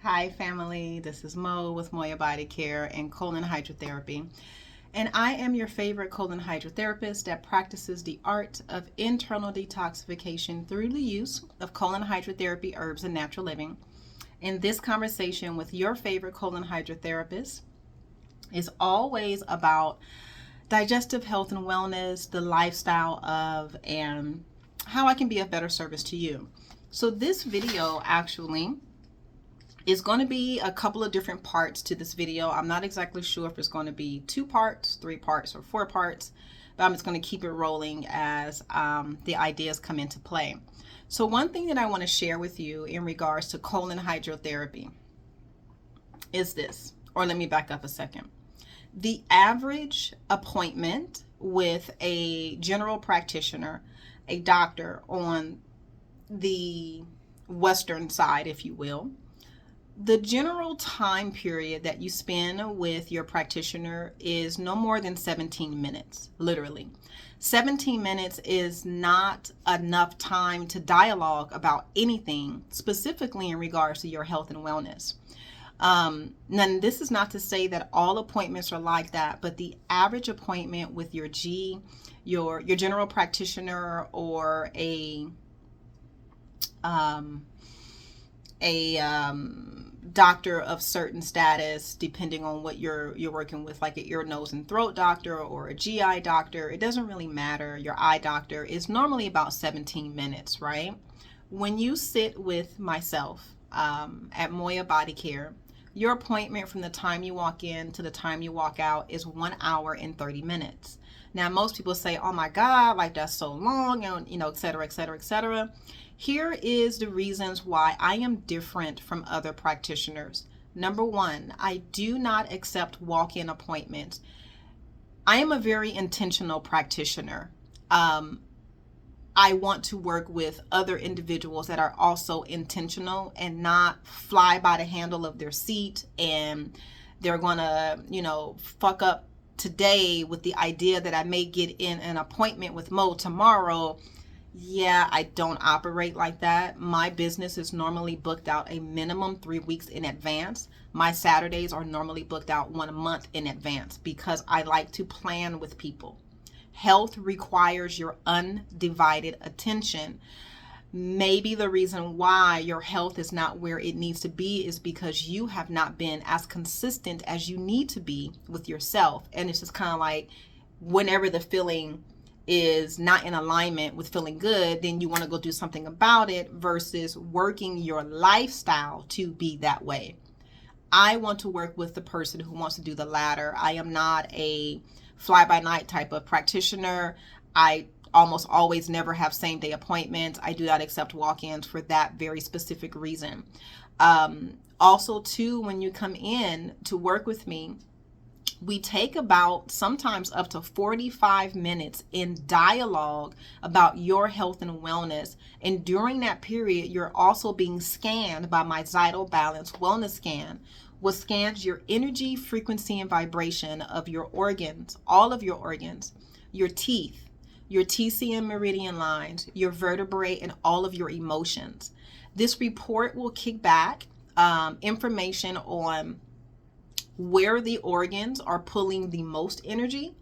Hi family, this is Mo with Moya Body Care and Colon Hydrotherapy. And I am your favorite colon hydrotherapist that practices the art of internal detoxification through the use of colon hydrotherapy herbs and natural living. In this conversation with your favorite colon hydrotherapist is always about digestive health and wellness, the lifestyle of, and how I can be of better service to you. So this video actually is going to be a couple of different parts to this video. I'm not exactly sure if it's going to be 2 parts, 3 parts, or 4 parts, but I'm just going to keep it rolling as the ideas come into play. So one thing that I want to share with you in regards to colon hydrotherapy is this, or let me back up a second. The average appointment with a general practitioner, a doctor on the Western side, if you will, the general time period that you spend with your practitioner is no more than 17 minutes, literally. 17 minutes is not enough time to dialogue about anything, specifically in regards to your health and wellness. Now, this is not to say that all appointments are like that, but the average appointment with your general practitioner or a doctor of certain status, depending on what you're working with, like an ear, nose, and throat doctor or a GI doctor, it doesn't really matter. Your eye doctor is normally about 17 minutes, right? When you sit with myself at Moya Body Care, your appointment from the time you walk in to the time you walk out is 1 hour and 30 minutes. Now, most people say, oh my God, like that's so long, and et cetera, et cetera, et cetera. Here is the reasons why I am different from other practitioners. Number one, I do not accept walk-in appointments. I am a very intentional practitioner. I want to work with other individuals that are also intentional and not fly by the handle of their seat, and they're going to, fuck up today with the idea that I may get in an appointment with Mo tomorrow. Yeah, I don't operate like that. My business is normally booked out a minimum 3 weeks in advance. My Saturdays are normally booked out 1 month in advance because I like to plan with people. Health requires your undivided attention. Maybe the reason why your health is not where it needs to be is because you have not been as consistent as you need to be with yourself. And it's just kind of like whenever the feeling is not in alignment with feeling good, then you want to go do something about it versus working your lifestyle to be that way. I want to work with the person who wants to do the latter. I am not a fly-by-night type of practitioner. I almost always never have same-day appointments. I do not accept walk-ins for that very specific reason. Also, too, when you come in to work with me, we take about sometimes up to 45 minutes in dialogue about your health and wellness. And during that period, you're also being scanned by my Vital Balance Wellness Scan, which scans your energy, frequency, and vibration of your organs, all of your organs, your teeth, your TCM meridian lines, your vertebrae, and all of your emotions. This report will kick back information on where the organs are pulling the most energy,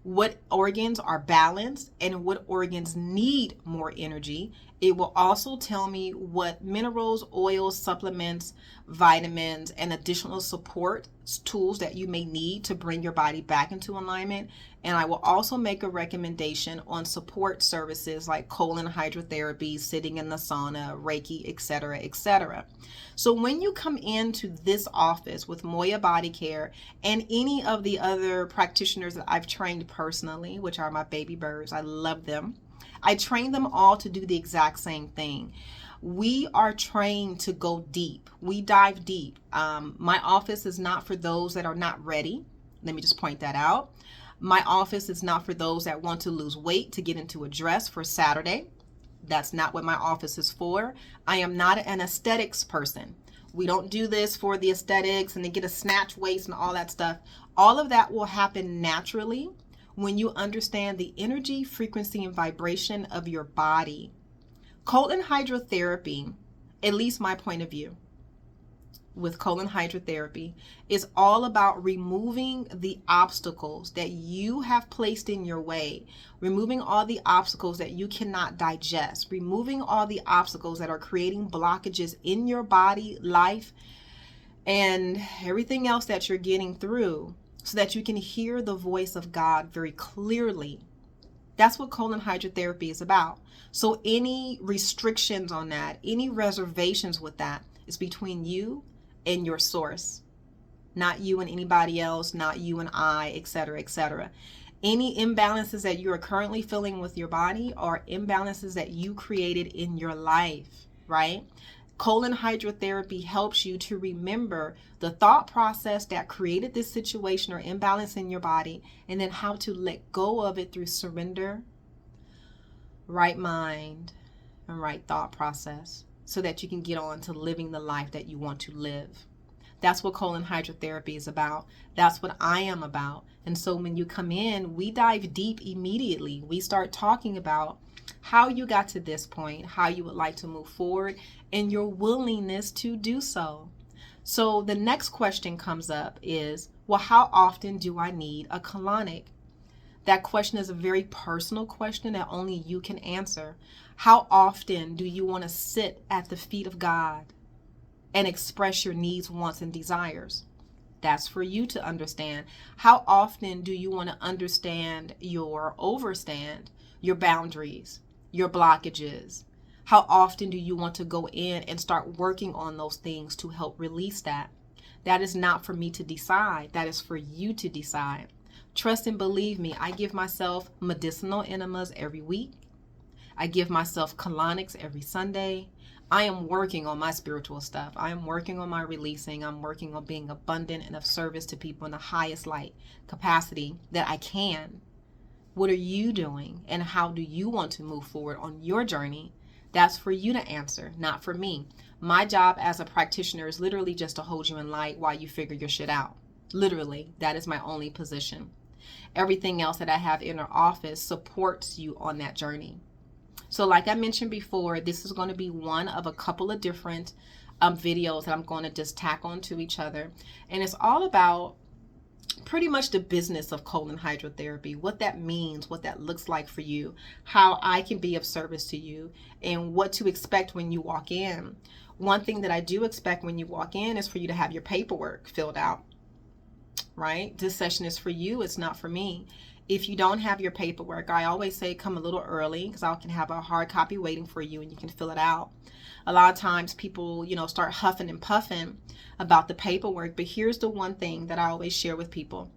what organs are balanced, and what organs need more energy. It will also tell me what minerals, oils, supplements, vitamins, and additional support tools that you may need to bring your body back into alignment. And I will also make a recommendation on support services like colon hydrotherapy, sitting in the sauna, Reiki, etc., etc. So when you come into this office with Moya Body Care and any of the other practitioners that I've trained personally, which are my baby birds, I love them. I train them all to do the exact same thing. We are trained to go deep. We dive deep. My office is not for those that are not ready. Let me just point that out. My office is not for those that want to lose weight to get into a dress for Saturday. That's not what my office is for. I am not an aesthetics person. We don't do this for the aesthetics and to get a snatch waist and all that stuff. All of that will happen naturally when you understand the energy, frequency, and vibration of your body. Colon hydrotherapy, at least my point of view, with colon hydrotherapy is all about removing the obstacles that you have placed in your way, removing all the obstacles that you cannot digest, removing all the obstacles that are creating blockages in your body, life, and everything else that you're getting through, so that you can hear the voice of God very clearly. That's what colon hydrotherapy is about. So any restrictions on that, any reservations with that, is between you and your source, not you and anybody else, not you and I, etc., etc. Any imbalances that you are currently feeling with your body are imbalances that you created in your life, right? Colon hydrotherapy helps you to remember the thought process that created this situation or imbalance in your body, and then how to let go of it through surrender, right mind, and right thought process, so that you can get on to living the life that you want to live. That's what colon hydrotherapy is about. That's what I am about. And so when you come in, we dive deep immediately. We start talking about how you got to this point, how you would like to move forward, and your willingness to do so. So the next question comes up is, well, how often do I need a colonic? That question is a very personal question that only you can answer. How often do you want to sit at the feet of God and express your needs, wants, and desires? That's for you to understand. How often do you want to understand your overstand, your boundaries, your blockages? How often do you want to go in and start working on those things to help release that? That is not for me to decide. That is for you to decide. Trust and believe me, I give myself medicinal enemas every week. I give myself colonics every Sunday. I am working on my spiritual stuff. I am working on my releasing. I'm working on being abundant and of service to people in the highest light capacity that I can. What are you doing, and how do you want to move forward on your journey? That's for you to answer, not for me. My job as a practitioner is literally just to hold you in light while you figure your shit out. Literally, that is my only position. Everything else that I have in our office supports you on that journey. So like I mentioned before, this is going to be one of a couple of different videos that I'm going to just tack onto each other. And it's all about pretty much the business of colon hydrotherapy, what that means, what that looks like for you, how I can be of service to you, and what to expect when you walk in. One thing that I do expect when you walk in is for you to have your paperwork filled out, right? This session is for you. It's not for me. If you don't have your paperwork, I always say come a little early, because I can have a hard copy waiting for you and you can fill it out. A lot of times people, start huffing and puffing about the paperwork, but here's the one thing that I always share with people.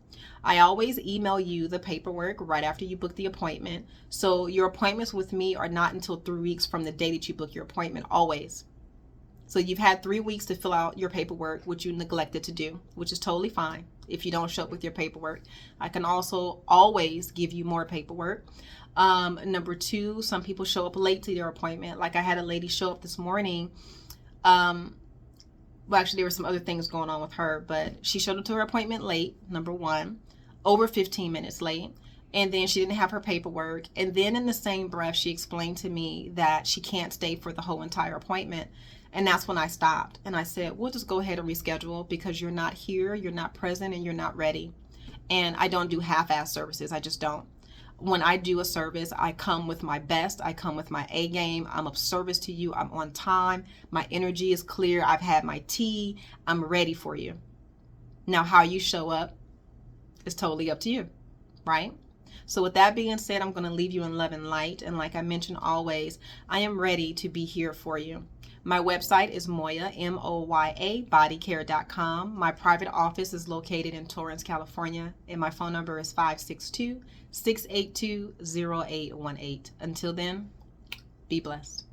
I always email you the paperwork right after you book the appointment. So your appointments with me are not until 3 weeks from the day that you book your appointment, always. So you've had 3 weeks to fill out your paperwork, which you neglected to do, which is totally fine if you don't show up with your paperwork. I can also always give you more paperwork. Number two, some people show up late to their appointment. Like I had a lady show up this morning. Well, actually, there were some other things going on with her, but she showed up to her appointment late, number one, over 15 minutes late. And then she didn't have her paperwork. And then in the same breath, she explained to me that she can't stay for the whole entire appointment. And that's when I stopped. And I said, we'll just go ahead and reschedule, because you're not here, you're not present, and you're not ready. And I don't do half-ass services. I just don't. When I do a service, I come with my best. I come with my A game. I'm of service to you. I'm on time. My energy is clear. I've had my tea. I'm ready for you. Now, how you show up is totally up to you, right? So with that being said, I'm going to leave you in love and light. And like I mentioned always, I am ready to be here for you. My website is Moya, M-O-Y-A, bodycare.com. My private office is located in Torrance, California, and my phone number is 562-682-0818. Until then, be blessed.